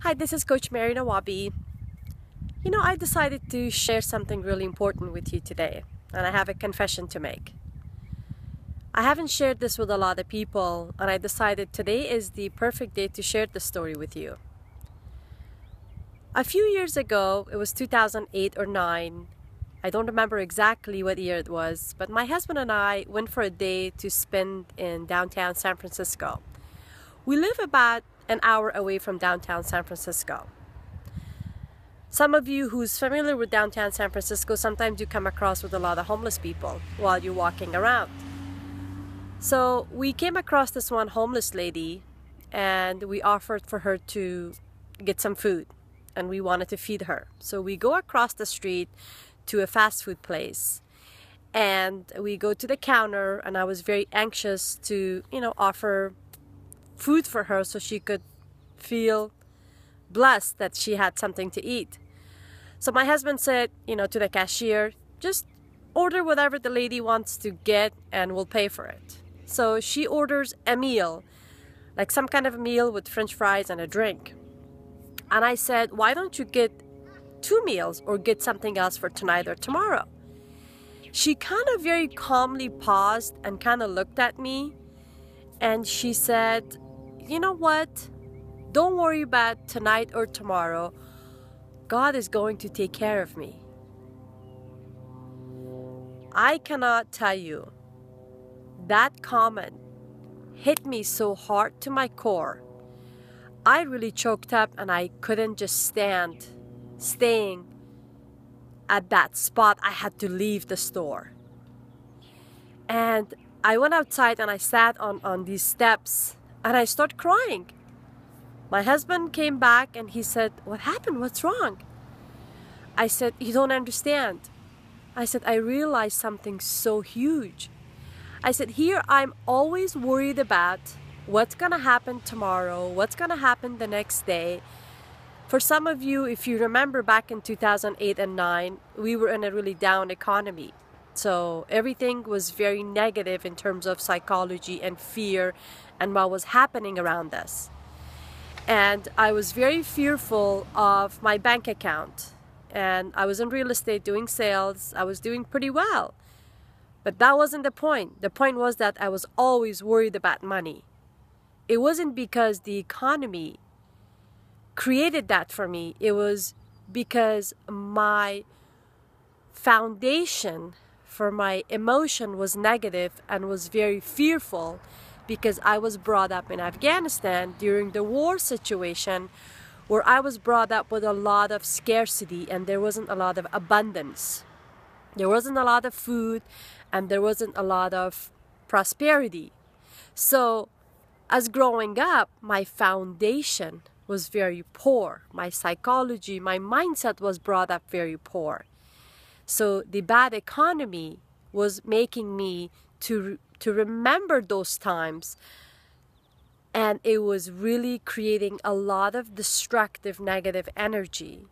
Hi, this is Coach Mary Nawabi. I decided to share something really important with you today, and I have a confession to make. I haven't shared this with a lot of people, and I decided today is the perfect day to share the story with you. A few years ago, it was 2008 or 9. I don't remember exactly what year it was, but my husband and I went for a day to spend in downtown San Francisco. We live about an hour away from downtown San Francisco. Some of you who's familiar with downtown San Francisco, sometimes you come across with a lot of homeless people while you're walking around. So we came across this one homeless lady, and we offered for her to get some food, and we wanted to feed her. So we go across the street to a fast food place, and we go to the counter, and I was very anxious to, offer food for her so she could feel blessed that she had something to eat. So my husband said, to the cashier, just order whatever the lady wants to get and we'll pay for it. So she orders a meal, like some kind of a meal with French fries and a drink. And I said, why don't you get 2 meals or get something else for tonight or tomorrow? She kind of very calmly paused and kind of looked at me, and she said, you know what? Don't worry about tonight or tomorrow. God is going to take care of me. I cannot tell you, that comment hit me so hard to my core. I really choked up and I couldn't just staying at that spot. I had to leave the store. And I went outside and I sat on these steps and I started crying. My husband came back and he said, what happened? What's wrong? I said, you don't understand. I said, I realized something so huge. I said, here I'm always worried about what's going to happen tomorrow, what's going to happen the next day. For some of you, if you remember back in 2008 and 9, we were in a really down economy. So everything was very negative in terms of psychology and fear and what was happening around us. And I was very fearful of my bank account. And I was in real estate doing sales. I was doing pretty well. But that wasn't the point. The point was that I was always worried about money. It wasn't because the economy created that for me. It was because my foundation for my emotion was negative and was very fearful, because I was brought up in Afghanistan during the war situation, where I was brought up with a lot of scarcity and there wasn't a lot of abundance. There wasn't a lot of food and there wasn't a lot of prosperity. So as growing up, my foundation was very poor. My psychology, my mindset was brought up very poor. So the bad economy was making me to remember those times, and it was really creating a lot of destructive negative energy.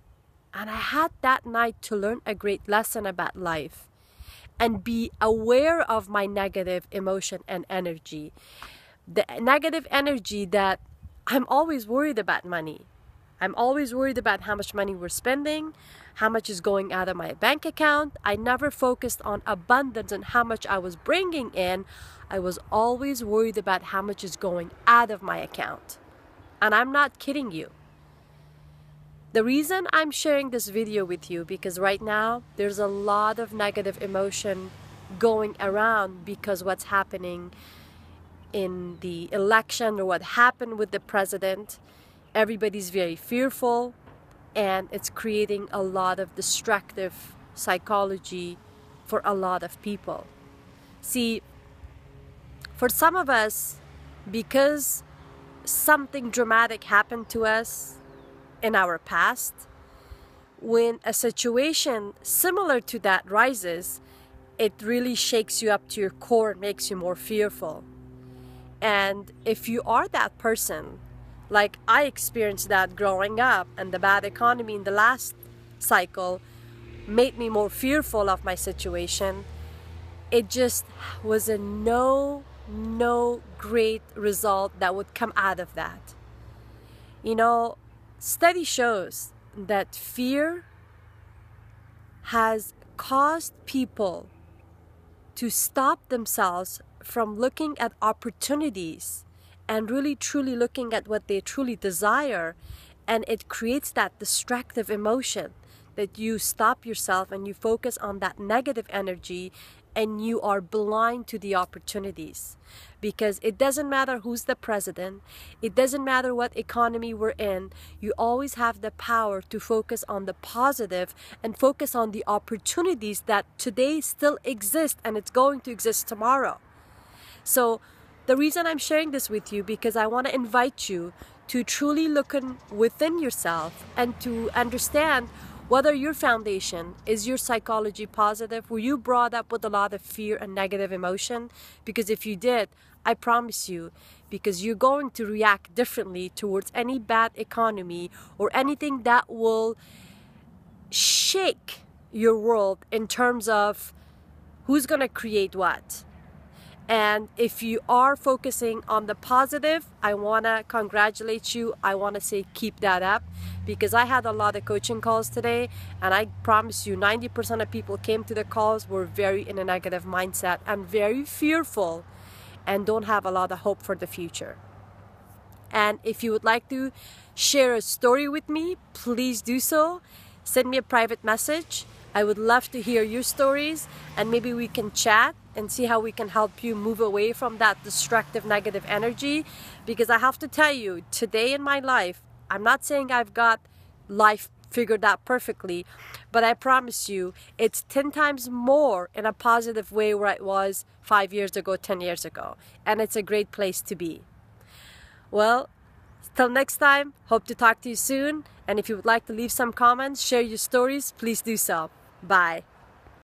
And I had that night to learn a great lesson about life and be aware of my negative emotion and energy. The negative energy that I'm always worried about money. I'm always worried about how much money we're spending, how much is going out of my bank account. I never focused on abundance and how much I was bringing in. I was always worried about how much is going out of my account. And I'm not kidding you. The reason I'm sharing this video with you, because right now there's a lot of negative emotion going around because what's happening in the election or what happened with the president. Everybody's very fearful, and it's creating a lot of destructive psychology for a lot of people. See, for some of us, because something dramatic happened to us in our past, when a situation similar to that rises, it really shakes you up to your core and makes you more fearful. And if you are that person, like I experienced that growing up, and the bad economy in the last cycle made me more fearful of my situation, it just was a no great result that would come out of that. study shows that fear has caused people to stop themselves from looking at opportunities and really truly looking at what they truly desire, and it creates that distractive emotion that you stop yourself and you focus on that negative energy and you are blind to the opportunities. Because it doesn't matter who's the president, it doesn't matter what economy we're in, you always have the power to focus on the positive and focus on the opportunities that today still exist and it's going to exist tomorrow. So the reason I'm sharing this with you, because I want to invite you to truly look within yourself and to understand whether your foundation is your psychology positive. Were you brought up with a lot of fear and negative emotion? Because if you did, I promise you, because you're going to react differently towards any bad economy or anything that will shake your world in terms of who's going to create what. And if you are focusing on the positive, I want to congratulate you. I want to say keep that up, because I had a lot of coaching calls today, and I promise you 90% of people came to the calls were very in a negative mindset and very fearful and don't have a lot of hope for the future. And if you would like to share a story with me, please do so. Send me a private message. I would love to hear your stories, and maybe we can chat and see how we can help you move away from that destructive negative energy. Because I have to tell you, today in my life, I'm not saying I've got life figured out perfectly, but I promise you it's 10 times more in a positive way where it was 5 years ago, 10 years ago. And it's a great place to be. Well, till next time, hope to talk to you soon. And if you would like to leave some comments, share your stories, please do so. Bye.